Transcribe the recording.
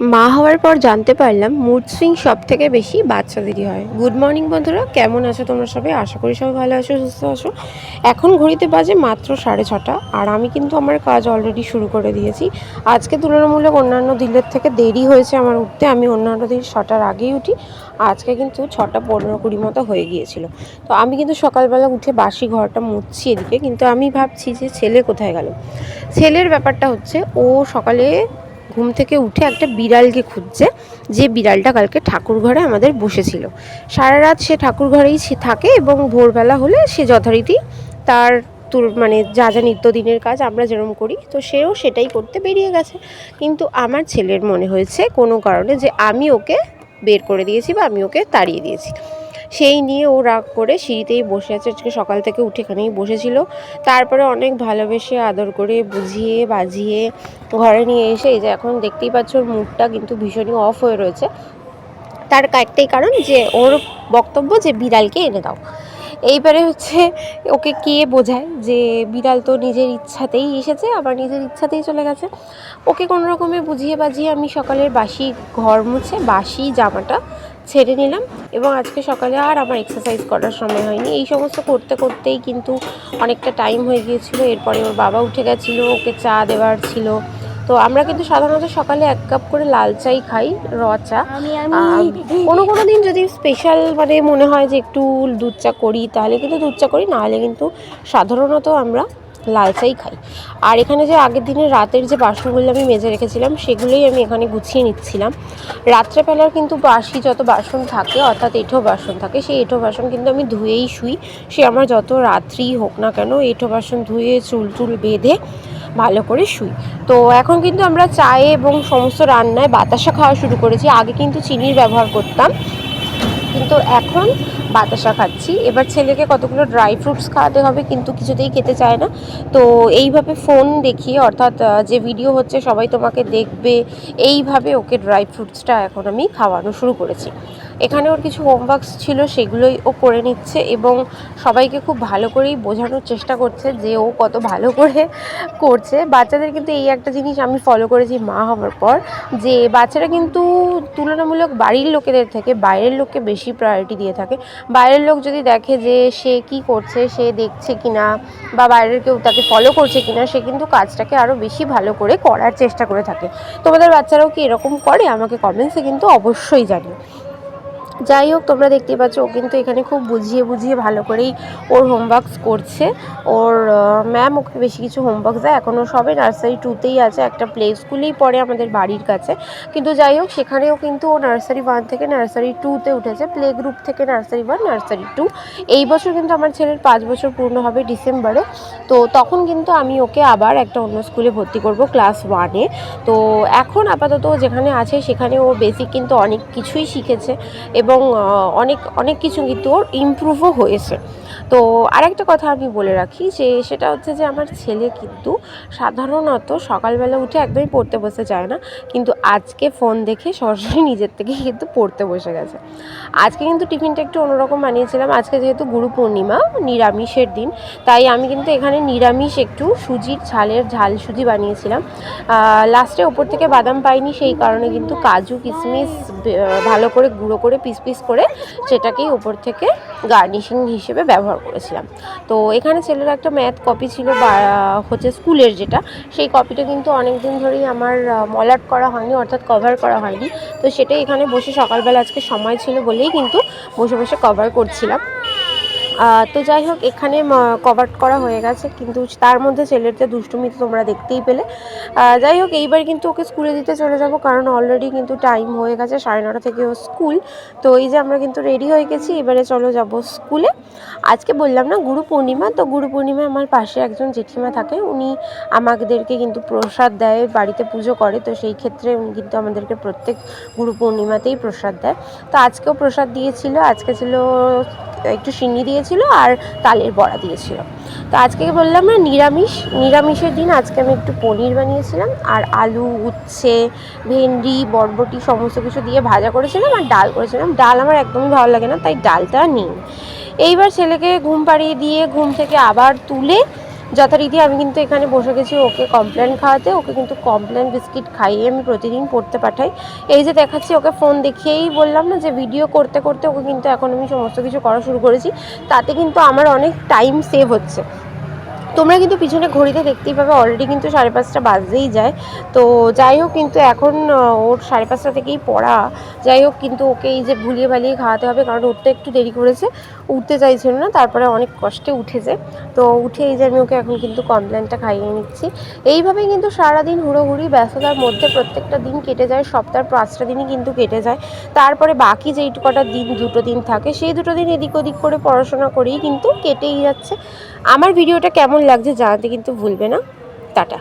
মা হওয়ার পর জানতে পারলাম মুড সুইং সব থেকে বেশি বাচ্চাদেরই হয়। গুড মর্নিং বন্ধুরা, কেমন আছো তোমরা সবাই? আশা করি সবাই ভালো আছো, সুস্থ আছো। এখন ঘড়িতে বাজে মাত্র 6:30 আর আমি কিন্তু আমার কাজ অলরেডি শুরু করে দিয়েছি। আজকে তুলনামূলক অন্যান্য দিনের থেকে দেরি হয়েছে আমার উঠতে। আমি অন্যান্য দিন 6টার আগেই উঠি, আজকে কিন্তু 6:15-20 মতো হয়ে গিয়েছিল। তো আমি কিন্তু সকালবেলা উঠে বাসি ঘরটা মুছছি এদিকে, কিন্তু আমি ভাবছি যে ছেলে কোথায় গেল। ছেলের ব্যাপারটা হচ্ছে, ও সকালে ঘুম থেকে উঠে একটা বিড়ালকে খুঁজছে, যে বিড়ালটা কালকে ঠাকুর ঘরে আমাদের বসেছিল। সারা রাত সে ঠাকুর ঘরেই থাকে এবং ভোরবেলা হলে সে যথারীতি তার মানে যা যা নিত্যদিনের কাজ আমরা যেরকম করি, তো সেও সেটাই করতে বেরিয়ে গেছে। কিন্তু আমার ছেলের মনে হয়েছে কোনো কারণে যে আমি ওকে বের করে দিয়েছি বা আমি ওকে তাড়িয়ে দিয়েছি। সেই নিয়ে ও রাগ করে সিঁড়িতেই বসে আছে। আজকে সকাল থেকে উঠে এখানেই বসেছিল। তারপরে অনেক ভালোবেসে আদর করে বুঝিয়ে বাজিয়ে ঘরে নিয়ে এসে এই যে এখন দেখতেই পাচ্ছ ওর মুডটা কিন্তু ভীষণই অফ হয়ে রয়েছে। তার একটাই কারণ যে ওর বক্তব্য যে বিড়ালকে এনে দাও। এইবারে হচ্ছে ওকে কে বোঝায় যে বিড়াল তো নিজের ইচ্ছাতেই এসেছে, আবার নিজের ইচ্ছাতেই চলে গেছে। ওকে কোনো রকমে বুঝিয়ে বাজিয়ে আমি সকালের বাসি ঘর মুছে বাসি জামাটা ছেড়ে নিলাম। এবং আজকে সকালে আর আমার এক্সারসাইজ করার সময় হয়নি। এই সমস্ত করতে করতেই কিন্তু অনেকটা টাইম হয়ে গিয়েছিলো। এরপরে ওর বাবা উঠে গেছিলো, ওকে চা দেওয়ার ছিল। তো আমরা কিন্তু সাধারণত সকালে 1 কাপ করে লাল চাই খাই, র চা। কোনো দিন যদি স্পেশাল মানে মনে হয় যে একটু দুধ চা করি, তাহলে কিন্তু দুধ চা করি, নাহলে কিন্তু সাধারণত আমরা লাল চাই খাই। আর এখানে যে আগের দিনের রাতের যে বাসনগুলো আমি মেজে রেখেছিলাম, সেগুলোই আমি এখানে গুছিয়ে নিচ্ছিলাম। রাত্রেবেলার কিন্তু বাসি যত বাসন থাকে, অর্থাৎ এঁঠো বাসন থাকে, সেই এঁঠো বাসন কিন্তু আমি ধুয়েই শুই। সে আমার যত রাত্রিই হোক না কেন, এঁঠো বাসন ধুয়ে চুল বেঁধে ভালো করে শুই। তো এখন কিন্তু আমরা চায়ে এবং সমস্ত রান্নায় বাতাসা খাওয়া শুরু করেছি। আগে কিন্তু চিনির ব্যবহার করতাম, কিন্তু এখন বাতাসা খাচ্ছি। এবার ছেলেকে কতগুলো ড্রাই ফ্রুটস খাওয়াতে হবে, কিন্তু কিছুতেই খেতে চায় না। তো এইভাবে ফোন দেখিয়ে, অর্থাৎ যে ভিডিও হচ্ছে সবাই তোমাকে দেখবে, এইভাবে ওকে ড্রাই ফ্রুটসটা এখন আমি খাওয়ানো শুরু করেছি। এখানে ওর কিছু হোমওয়ার্কস ছিল, সেগুলোই ও করে নিচ্ছে এবং সবাইকে খুব ভালো করেই বোঝানোর চেষ্টা করছে যে ও কত ভালো করে করছে। বাচ্চাদের কিন্তু এই একটা জিনিস আমি ফলো করেছি মা হওয়ার পর, যে বাচ্চারা কিন্তু তুলনামূলক বাড়ির লোকেদের থেকে বাইরের লোককে বেশি প্রায়োরিটি দিয়ে থাকে। বাইরের লোক যদি দেখে যে সে কি করছে, সে দেখছে কিনা, বা বাইরের কেউ তাকে ফলো করছে কিনা, সে কিন্তু কাজটাকে আরও বেশি ভালো করে করার চেষ্টা করে থাকে। তোমাদের বাচ্চারাও কি এরকম করে? আমাকে কমেন্টসে কিন্তু অবশ্যই জানিও। যাই হোক, তোমরা দেখতে পাচ্ছ ও কিন্তু এখানে খুব বুঝিয়ে বুঝিয়ে ভালো করেই ওর হোমওয়ার্কস করছে। ওর ম্যাম ওকে বেশি কিছু হোমওয়ার্কস দেয়। এখনও সবে নার্সারি 2তেই আছে, একটা প্লে স্কুলেই পড়ে আমাদের বাড়ির কাছে। কিন্তু যাই হোক, সেখানেও কিন্তু ও নার্সারি 1 থেকে নার্সারি 2তে উঠেছে, প্লে গ্রুপ থেকে নার্সারি 1 নার্সারি 2। এই বছর কিন্তু আমার ছেলের 5 বছর পূর্ণ হবে ডিসেম্বরে। তো তখন কিন্তু আমি ওকে আবার একটা অন্য স্কুলে ভর্তি করব, ক্লাস 1-এ। তো এখন আপাতত যেখানে আছে সেখানে ও বেসিক কিন্তু অনেক কিছুই শিখেছে এবং অনেক কিছু কিন্তু ওর ইমপ্রুভও হয়েছে। তো আরেকটা কথা আমি বলে রাখি, যে সেটা হচ্ছে যে আমার ছেলে কিন্তু সাধারণত সকালবেলা উঠে একদমই পড়তে বসতে চায় না, কিন্তু আজকে ফোন দেখে সরাসরি নিজের থেকেই কিন্তু পড়তে বসে গেছে। আজকে কিন্তু টিফিনটা একটু অন্যরকম বানিয়েছিলাম। আজকে যেহেতু গুরু পূর্ণিমা, নিরামিষের দিন, তাই আমি কিন্তু এখানে নিরামিষ একটু সুজির ঝাল সুজি বানিয়েছিলাম। লাস্টে ওপর থেকে বাদাম পাইনি, সেই কারণে কিন্তু কাজু কিশমিশ ভালো করে গুঁড়ো করে পিস করে সেটাকেই ওপর থেকে গার্নিশিং হিসেবে ব্যবহার করেছিলাম। তো এখানে ছেলের একটা ম্যাথ কপি ছিল, বা হচ্ছে স্কুলের যেটা, সেই কপিটা কিন্তু অনেক দিন ধরেই আমার মলাট করা হয়নি, অর্থাৎ কভার করা হয়নি। তো সেটাই এখানে বসে সকালবেলা আজকে সময় ছিল বলেই কিন্তু বসে কভার করছিলাম। তো যাই হোক, এখানে কভার করা হয়ে গেছে, কিন্তু তার মধ্যে ছেলের যে দুষ্টুমি তো তোমরা দেখতেই পেলে। যাই হোক, এইবার কিন্তু ওকে স্কুলে দিতে চলে যাব, কারণ অলরেডি কিন্তু টাইম হয়ে গেছে 9:30 থেকে ও স্কুল। তো এই যে আমরা কিন্তু রেডি হয়ে গেছি, এবারে চলো যাব স্কুলে। আজকে বললাম না গুরু পূর্ণিমা, তো গুরু পূর্ণিমায় আমার পাশে একজন জেঠিমা থাকে, উনি আমাদেরকে কিন্তু প্রসাদ দেয়, বাড়িতে পুজো করে। তো সেই ক্ষেত্রে উনি কিন্তু আমাদেরকে প্রত্যেক গুরু পূর্ণিমাতেই প্রসাদ দেয়। তো আজকেও প্রসাদ দিয়েছিল। আজকে ছিল একটু সিন্নি দিয়েছিল আর তালের বড়া দিয়েছিল। তো আজকে বললাম না নিরামিষের দিন, আজকে আমি একটু পনির বানিয়েছিলাম, আর আলু, উচ্ছে, ভেন্ডি, বরবটি সমস্ত কিছু দিয়ে ভাজা করেছিলাম, আর ডাল করেছিলাম। ডাল আমার একদমই ভালো লাগে না, তাই ডালটা নেই। এইবার ছেলেকে ঘুম পাড়িয়ে দিয়ে ঘুম থেকে আবার তুলে যথারীতি আমি কিন্তু এখানে বসে গেছি ওকে কমপ্লেন খাওয়াতে। ওকে কিন্তু কমপ্লেন বিস্কিট খাইয়ে আমি প্রতিদিন পড়তে পাঠাই। এই যে দেখাচ্ছি ওকে ফোন দেখিয়েই বললাম না যে ভিডিও করতে করতে ওকে কিন্তু এখন আমি সমস্ত কিছু করা শুরু করেছি। তাতে কিন্তু আমার অনেক টাইম সেভ হচ্ছে। তোমরা কিন্তু পিছনে ঘড়িতে দেখতেই পাবে অলরেডি কিন্তু 5:30 বাজতেই যায়। তো যাই হোক, কিন্তু এখন ওর 5:30 থেকেই পড়া। যাই হোক, কিন্তু ওকে এই যে ভুলিয়ে ভালিয়ে খাওয়াতে হবে, কারণ উঠতে একটু দেরি করেছে, উঠতে চাইছিল না, তারপরে অনেক কষ্টে উঠেছে। তো উঠে এই যে আমি ওকে এখন কিন্তু কমপ্লেনটা খাইয়ে নিচ্ছি। এইভাবেই কিন্তু সারাদিন হুড়োহুড়ি ব্যস্ততার মধ্যে প্রত্যেকটা দিন কেটে যায়। সপ্তাহের 5টা দিনই কিন্তু কেটে যায়। তারপরে বাকি যেই কটা দিন, 2টো দিন থাকে, সেই 2টো দিন এদিক ওদিক করে পড়াশোনা করেই কিন্তু কেটেই যাচ্ছে। আমার ভিডিওটা কেমন লাগছে জানাতে কিন্তু ভুলবে না। টাটা।